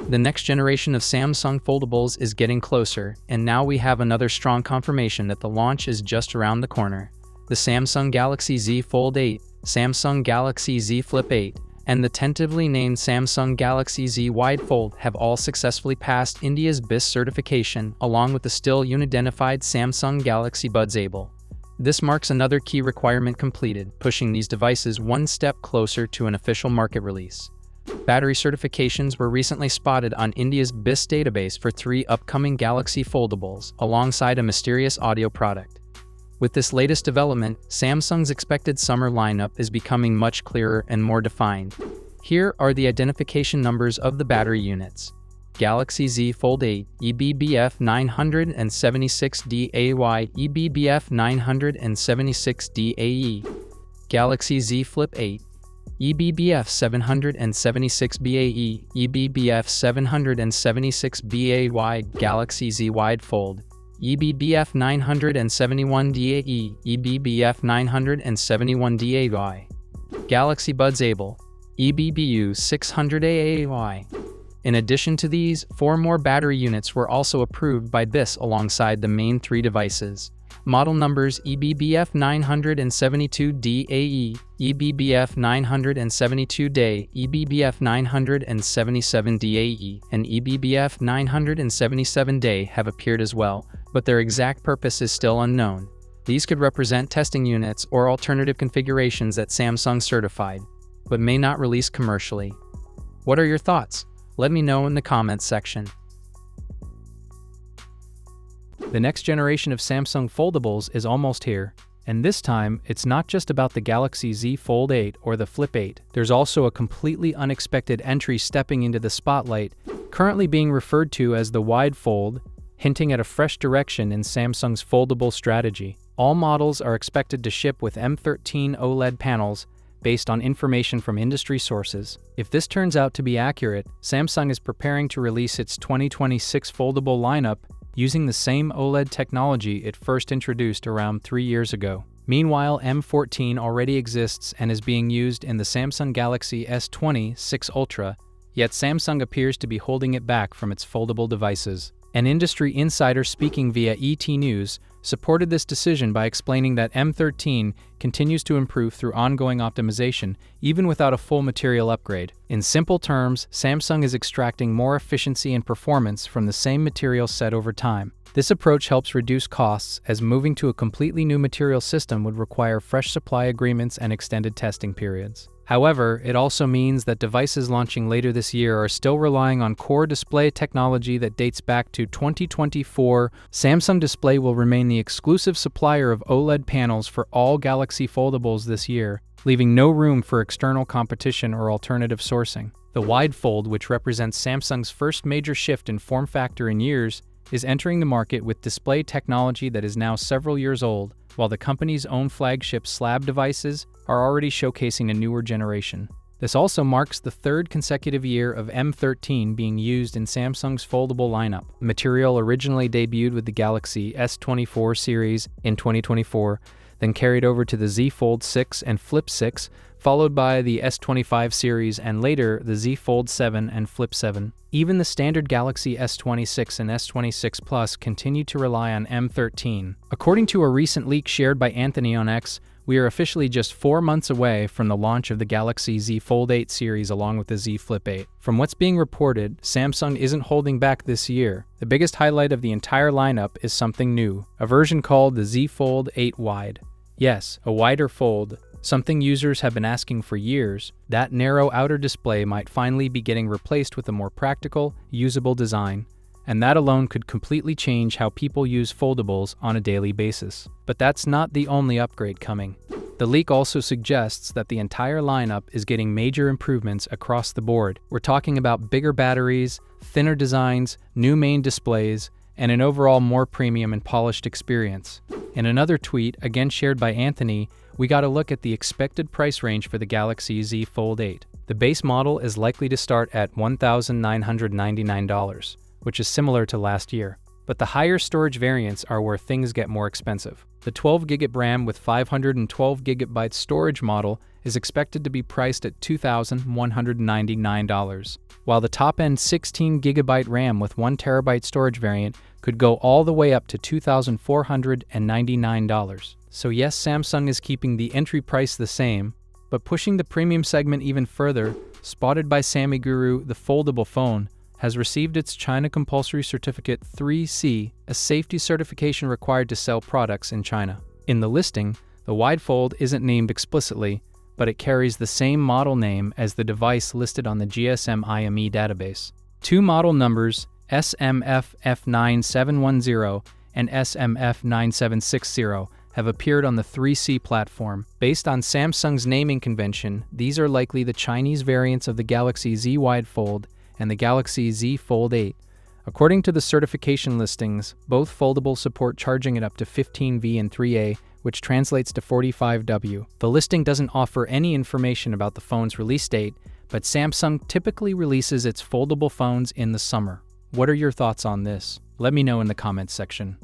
The next generation of Samsung foldables is getting closer, and now we have another strong confirmation that the launch is just around the corner. The Samsung Galaxy Z Fold 8, Samsung Galaxy Z Flip 8, and the tentatively named Samsung Galaxy Z Wide Fold have all successfully passed India's BIS certification, along with the still unidentified Samsung Galaxy Buds Able. This marks another key requirement completed, pushing these devices one step closer to an official market release. Battery certifications were recently spotted on India's BIS database for 3 upcoming Galaxy foldables, alongside a mysterious audio product. With this latest development, Samsung's expected summer lineup is becoming much clearer and more defined. Here are the identification numbers of the battery units. Galaxy Z Fold 8, EBBF 976DAY, EBBF 976DAE. Galaxy Z Flip 8, EBBF 776BAE, EBBF 776BAY. Galaxy Z Wide Fold, EBBF 971DAE, EBBF 971DAY. Galaxy Buds Able, EBBU 600AAY. In addition to these, 4 more battery units were also approved by BIS alongside the main 3 devices. Model numbers EBBF 972DAE, EBBF 972DAE, EBBF 977DAE, and EBBF 977DAE have appeared as well, but their exact purpose is still unknown. These could represent testing units or alternative configurations that Samsung certified, but may not release commercially. What are your thoughts? Let me know in the comments section. The next generation of Samsung foldables is almost here, and this time it's not just about the Galaxy Z Fold 8 or the Flip 8. There's also a completely unexpected entry stepping into the spotlight, currently being referred to as the Wide Fold, hinting at a fresh direction in Samsung's foldable strategy. All models are expected to ship with M13 OLED panels, based on information from industry sources. If this turns out to be accurate, Samsung is preparing to release its 2026 foldable lineup using the same OLED technology it first introduced around 3 years ago. Meanwhile, M14 already exists and is being used in the Samsung Galaxy S20 6 Ultra, yet Samsung appears to be holding it back from its foldable devices. An industry insider speaking via ET News supported this decision by explaining that M13 continues to improve through ongoing optimization, even without a full material upgrade. In simple terms, Samsung is extracting more efficiency and performance from the same material set over time. This approach helps reduce costs, as moving to a completely new material system would require fresh supply agreements and extended testing periods. However, it also means that devices launching later this year are still relying on core display technology that dates back to 2024. Samsung Display will remain the exclusive supplier of OLED panels for all Galaxy foldables this year, leaving no room for external competition or alternative sourcing. The Wide Fold, which represents Samsung's first major shift in form factor in years, is entering the market with display technology that is now several years old, while the company's own flagship slab devices are already showcasing a newer generation. This also marks the 3rd consecutive year of M13 being used in Samsung's foldable lineup. The material originally debuted with the Galaxy S24 series in 2024, then carried over to the Z Fold 6 and Flip 6, followed by the S25 series and later the Z Fold 7 and Flip 7. Even the standard Galaxy S26 and S26 Plus continue to rely on M13. According to a recent leak shared by Anthony on X, we are officially just 4 months away from the launch of the Galaxy Z Fold 8 series along with the Z Flip 8. From what's being reported, Samsung isn't holding back this year. The biggest highlight of the entire lineup is something new, a version called the Z Fold 8 Wide. Yes, a wider fold, something users have been asking for years. That narrow outer display might finally be getting replaced with a more practical, usable design, and that alone could completely change how people use foldables on a daily basis. But that's not the only upgrade coming. The leak also suggests that the entire lineup is getting major improvements across the board. We're talking about bigger batteries, thinner designs, new main displays, and an overall more premium and polished experience. In another tweet, again shared by Anthony, we got a look at the expected price range for the Galaxy Z Fold 8. The base model is likely to start at $1,999, which is similar to last year. But the higher storage variants are where things get more expensive. The 12GB RAM with 512GB storage model is expected to be priced at $2,199, while the top-end 16GB RAM with 1TB storage variant could go all the way up to $2,499. So yes, Samsung is keeping the entry price the same, but pushing the premium segment even further. Spotted by Sammy Guru, the foldable phone has received its China Compulsory Certificate 3C, a safety certification required to sell products in China. In the listing, the wide fold isn't named explicitly, but it carries the same model name as the device listed on the GSM IME database. Two model numbers, SMF F9710 and SMF 9760, have appeared on the 3C platform. Based on Samsung's naming convention, these are likely the Chinese variants of the Galaxy Z Wide Fold and the Galaxy Z Fold 8. According to the certification listings, both foldables support charging at up to 15V and 3A, which translates to 45W. The listing doesn't offer any information about the phone's release date, but Samsung typically releases its foldable phones in the summer. What are your thoughts on this? Let me know in the comments section.